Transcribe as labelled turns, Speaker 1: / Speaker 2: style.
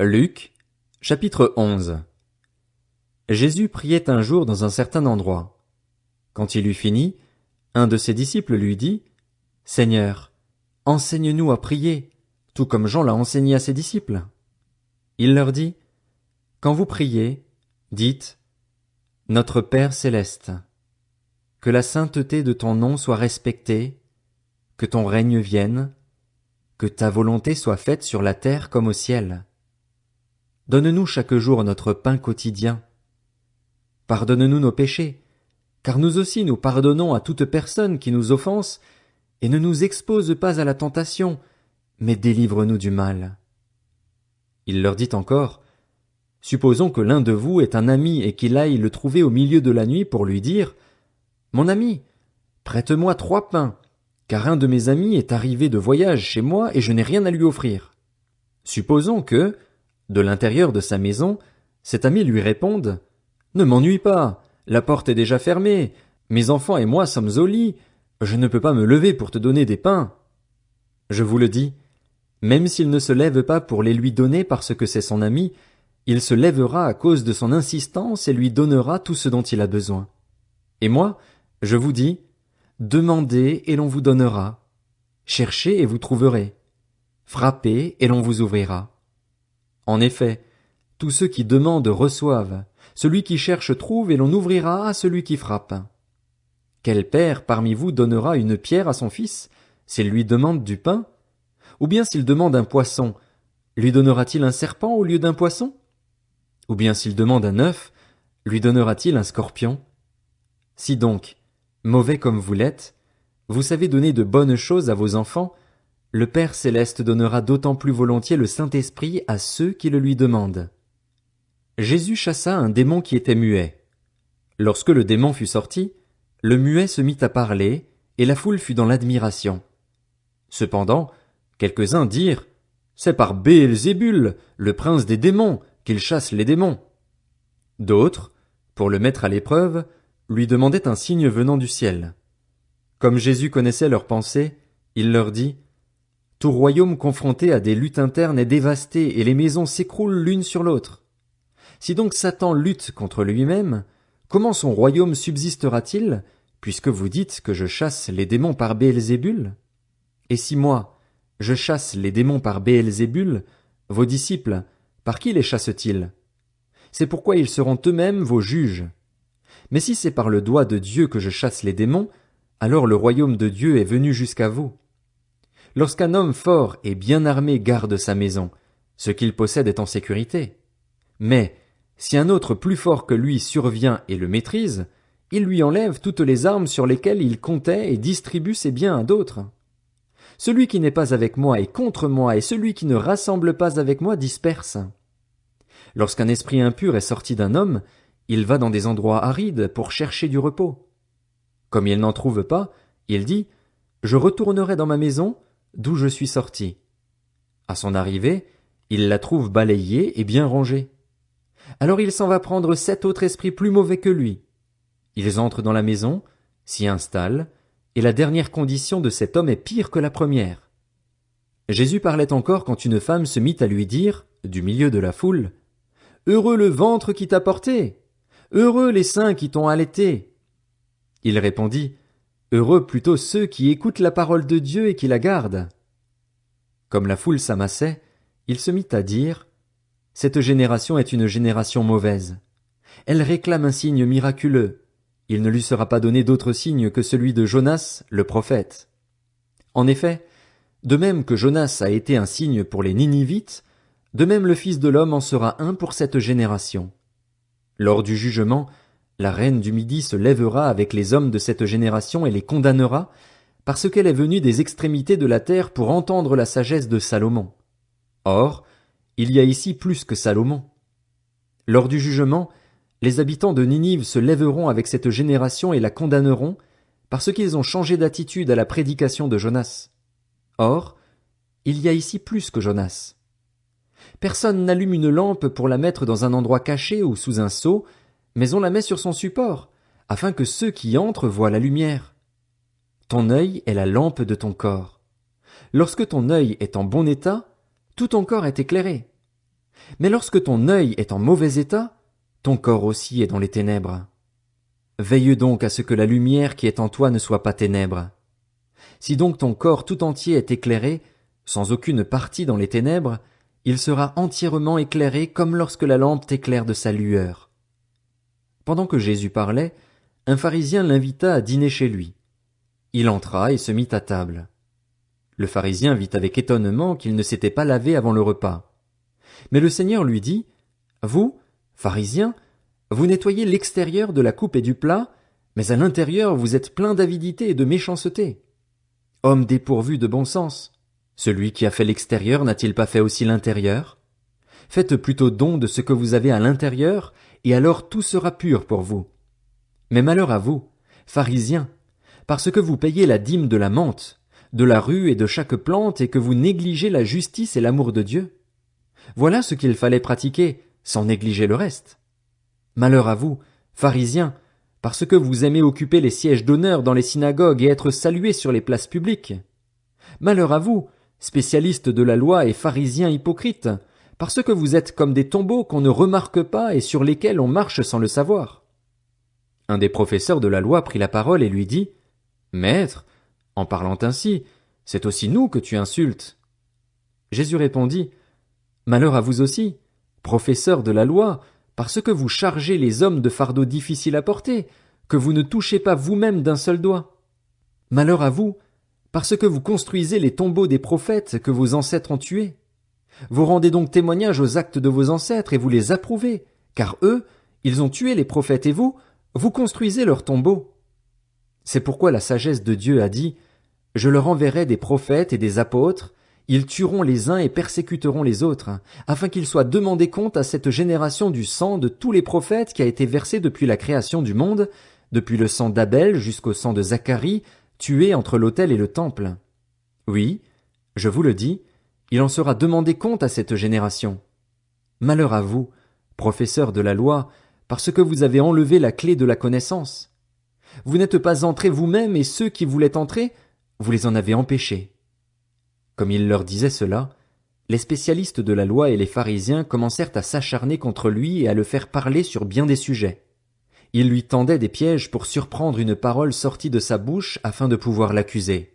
Speaker 1: Luc, chapitre 11. Jésus priait un jour dans un certain endroit. Quand il eut fini, un de ses disciples lui dit, « Seigneur, enseigne-nous à prier, tout comme Jean l'a enseigné à ses disciples. » Il leur dit, « Quand vous priez, dites, « Notre Père céleste, que la sainteté de ton nom soit respectée, que ton règne vienne, que ta volonté soit faite sur la terre comme au ciel. Donne-nous chaque jour notre pain quotidien. Pardonne-nous nos péchés, car nous aussi nous pardonnons à toute personne qui nous offense, et ne nous expose pas à la tentation, mais délivre-nous du mal. » Il leur dit encore, « Supposons que l'un de vous ait un ami et qu'il aille le trouver au milieu de la nuit pour lui dire, « Mon ami, prête-moi 3 pains, car un de mes amis est arrivé de voyage chez moi et je n'ai rien à lui offrir. » Supposons que, de l'intérieur de sa maison, cet ami lui réponde, « Ne m'ennuie pas, la porte est déjà fermée, mes enfants et moi sommes au lit, je ne peux pas me lever pour te donner des pains. » Je vous le dis, même s'il ne se lève pas pour les lui donner parce que c'est son ami, il se lèvera à cause de son insistance et lui donnera tout ce dont il a besoin. Et moi, je vous dis, demandez et l'on vous donnera. Cherchez et vous trouverez. Frappez et l'on vous ouvrira. En effet, tous ceux qui demandent reçoivent, celui qui cherche trouve et l'on ouvrira à celui qui frappe. Quel père parmi vous donnera une pierre à son fils, s'il lui demande du pain? Ou bien s'il demande un poisson, lui donnera-t-il un serpent au lieu d'un poisson? Ou bien s'il demande un œuf, lui donnera-t-il un scorpion? Si donc, mauvais comme vous l'êtes, vous savez donner de bonnes choses à vos enfants, le Père céleste donnera d'autant plus volontiers le Saint-Esprit à ceux qui le lui demandent. » Jésus chassa un démon qui était muet. Lorsque le démon fut sorti, le muet se mit à parler, et la foule fut dans l'admiration. Cependant, quelques-uns dirent, « C'est par Béelzébul, le prince des démons, qu'il chasse les démons. » D'autres, pour le mettre à l'épreuve, lui demandaient un signe venant du ciel. Comme Jésus connaissait leurs pensées, il leur dit, « Tout royaume confronté à des luttes internes est dévasté et les maisons s'écroulent l'une sur l'autre. Si donc Satan lutte contre lui-même, comment son royaume subsistera-t-il, puisque vous dites que je chasse les démons par Béelzébul? Et si moi, je chasse les démons par Béelzébul, vos disciples, par qui les chassent-ils? C'est pourquoi ils seront eux-mêmes vos juges. Mais si c'est par le doigt de Dieu que je chasse les démons, alors le royaume de Dieu est venu jusqu'à vous. Lorsqu'un homme fort et bien armé garde sa maison, ce qu'il possède est en sécurité. Mais, si un autre plus fort que lui survient et le maîtrise, il lui enlève toutes les armes sur lesquelles il comptait et distribue ses biens à d'autres. Celui qui n'est pas avec moi est contre moi, et celui qui ne rassemble pas avec moi disperse. Lorsqu'un esprit impur est sorti d'un homme, il va dans des endroits arides pour chercher du repos. Comme il n'en trouve pas, il dit, « Je retournerai dans ma maison, d'où je suis sorti. » À son arrivée, il la trouve balayée et bien rangée. Alors il s'en va prendre 7 autres esprits plus mauvais que lui. Ils entrent dans la maison, s'y installent, et la dernière condition de cet homme est pire que la première. Jésus parlait encore quand une femme se mit à lui dire, du milieu de la foule, « Heureux le ventre qui t'a porté! Heureux les seins qui t'ont allaité! » Il répondit, « Heureux plutôt ceux qui écoutent la parole de Dieu et qui la gardent. » Comme la foule s'amassait, il se mit à dire, « Cette génération est une génération mauvaise. Elle réclame un signe miraculeux. Il ne lui sera pas donné d'autre signe que celui de Jonas, le prophète. » En effet, de même que Jonas a été un signe pour les Ninivites, de même le Fils de l'homme en sera un pour cette génération. Lors du jugement, la reine du Midi se lèvera avec les hommes de cette génération et les condamnera, parce qu'elle est venue des extrémités de la terre pour entendre la sagesse de Salomon. Or, il y a ici plus que Salomon. Lors du jugement, les habitants de Ninive se lèveront avec cette génération et la condamneront, parce qu'ils ont changé d'attitude à la prédication de Jonas. Or, il y a ici plus que Jonas. Personne n'allume une lampe pour la mettre dans un endroit caché ou sous un seau, mais on la met sur son support, afin que ceux qui entrent voient la lumière. Ton œil est la lampe de ton corps. Lorsque ton œil est en bon état, tout ton corps est éclairé. Mais lorsque ton œil est en mauvais état, ton corps aussi est dans les ténèbres. Veille donc à ce que la lumière qui est en toi ne soit pas ténèbres. Si donc ton corps tout entier est éclairé, sans aucune partie dans les ténèbres, il sera entièrement éclairé comme lorsque la lampe t'éclaire de sa lueur. Pendant que Jésus parlait, un pharisien l'invita à dîner chez lui. Il entra et se mit à table. Le pharisien vit avec étonnement qu'il ne s'était pas lavé avant le repas. Mais le Seigneur lui dit, « Vous, pharisiens, vous nettoyez l'extérieur de la coupe et du plat, mais à l'intérieur vous êtes plein d'avidité et de méchanceté. Homme dépourvu de bon sens, celui qui a fait l'extérieur n'a-t-il pas fait aussi l'intérieur? Faites plutôt don de ce que vous avez à l'intérieur, et alors tout sera pur pour vous. Mais malheur à vous, pharisiens, parce que vous payez la dîme de la menthe, de la rue et de chaque plante, et que vous négligez la justice et l'amour de Dieu. Voilà ce qu'il fallait pratiquer, sans négliger le reste. Malheur à vous, pharisiens, parce que vous aimez occuper les sièges d'honneur dans les synagogues et être salués sur les places publiques. Malheur à vous, spécialistes de la loi et pharisiens hypocrites, parce que vous êtes comme des tombeaux qu'on ne remarque pas et sur lesquels on marche sans le savoir. Un des professeurs de la loi prit la parole et lui dit, « Maître, en parlant ainsi, c'est aussi nous que tu insultes. » Jésus répondit, « Malheur à vous aussi, professeurs de la loi, parce que vous chargez les hommes de fardeaux difficiles à porter, que vous ne touchez pas vous-même d'un seul doigt. Malheur à vous, parce que vous construisez les tombeaux des prophètes que vos ancêtres ont tués. Vous rendez donc témoignage aux actes de vos ancêtres et vous les approuvez, car eux, ils ont tué les prophètes et vous construisez leurs tombeaux. C'est pourquoi la sagesse de Dieu a dit, « Je leur enverrai des prophètes et des apôtres, ils tueront les uns et persécuteront les autres, afin qu'il soit demandé compte à cette génération du sang de tous les prophètes qui a été versé depuis la création du monde, depuis le sang d'Abel jusqu'au sang de Zacharie, tué entre l'autel et le temple. Oui, je vous le dis, il en sera demandé compte à cette génération. Malheur à vous, professeurs de la loi, parce que vous avez enlevé la clé de la connaissance. Vous n'êtes pas entrés vous-même et ceux qui voulaient entrer, vous les en avez empêchés. » Comme il leur disait cela, les spécialistes de la loi et les pharisiens commencèrent à s'acharner contre lui et à le faire parler sur bien des sujets. Ils lui tendaient des pièges pour surprendre une parole sortie de sa bouche afin de pouvoir l'accuser.